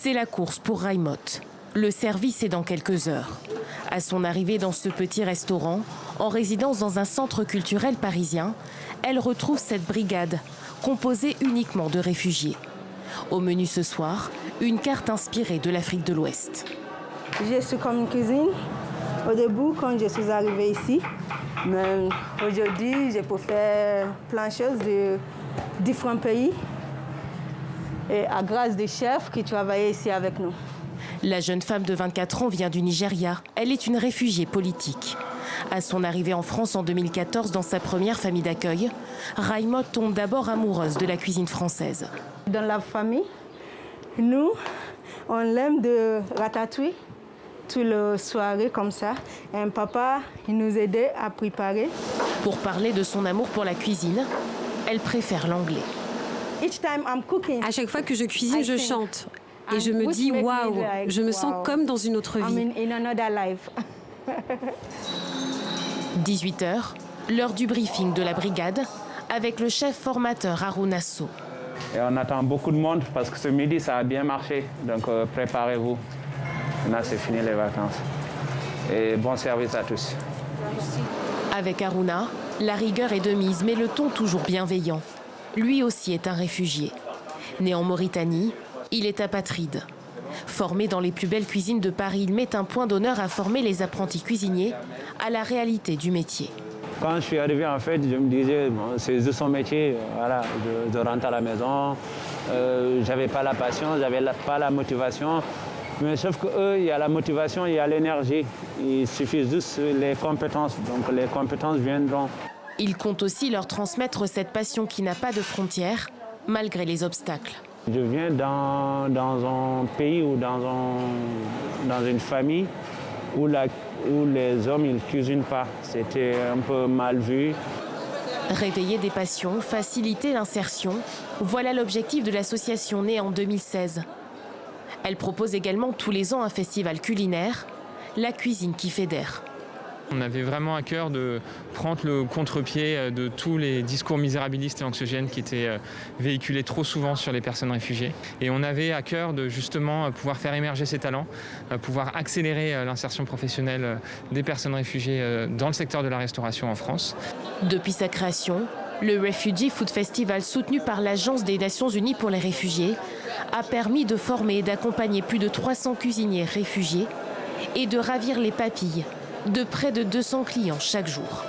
C'est la course pour Raïmotte. Le service est dans quelques heures. À son arrivée dans ce petit restaurant, en résidence dans un centre culturel parisien, elle retrouve cette brigade, composée uniquement de réfugiés. Au menu ce soir, une carte inspirée de l'Afrique de l'Ouest. J'ai su comme une cuisine au début quand je suis arrivée ici. Mais aujourd'hui, je peux faire plein de choses de différents pays. Et à grâce des chefs qui travaillaient ici avec nous. La jeune femme de 24 ans vient du Nigeria. Elle est une réfugiée politique. À son arrivée en France en 2014, dans sa première famille d'accueil, Raïmotte tombe d'abord amoureuse de la cuisine française. Dans la famille, nous, on l'aime de ratatouille, toute la soirée comme ça. Et papa, il nous aidait à préparer. Pour parler de son amour pour la cuisine, elle préfère l'anglais. À chaque fois que je cuisine, je chante. Et je me dis, waouh, je me sens comme dans une autre vie. 18h, l'heure du briefing de la brigade avec le chef formateur Harouna Sow. Et on attend beaucoup de monde parce que ce midi, ça a bien marché. Donc préparez-vous. Maintenant, c'est fini les vacances. Et bon service à tous. Avec Harouna, la rigueur est de mise, mais le ton toujours bienveillant. Lui aussi est un réfugié. Né en Mauritanie, il est apatride. Formé dans les plus belles cuisines de Paris, il met un point d'honneur à former les apprentis cuisiniers à la réalité du métier. Quand je suis arrivé, en fait, je me disais, bon, c'est de son métier, voilà, de rentrer à la maison. J'avais pas la passion, j'avais pas la motivation. Mais sauf qu'eux, il y a la motivation, il y a l'énergie. Il suffit juste les compétences. Donc les compétences viendront. Il compte aussi leur transmettre cette passion qui n'a pas de frontières, malgré les obstacles. Je viens dans un pays ou dans une famille où les hommes ne cuisinent pas. C'était un peu mal vu. Réveiller des passions, faciliter l'insertion, voilà l'objectif de l'association née en 2016. Elle propose également tous les ans un festival culinaire, La Cuisine qui fédère. On avait vraiment à cœur de prendre le contre-pied de tous les discours misérabilistes et anxiogènes qui étaient véhiculés trop souvent sur les personnes réfugiées. Et on avait à cœur de justement pouvoir faire émerger ces talents, pouvoir accélérer l'insertion professionnelle des personnes réfugiées dans le secteur de la restauration en France. Depuis sa création, le Refugee Food Festival, soutenu par l'Agence des Nations Unies pour les réfugiés, a permis de former et d'accompagner plus de 300 cuisiniers réfugiés et de ravir les papilles de près de 200 clients chaque jour.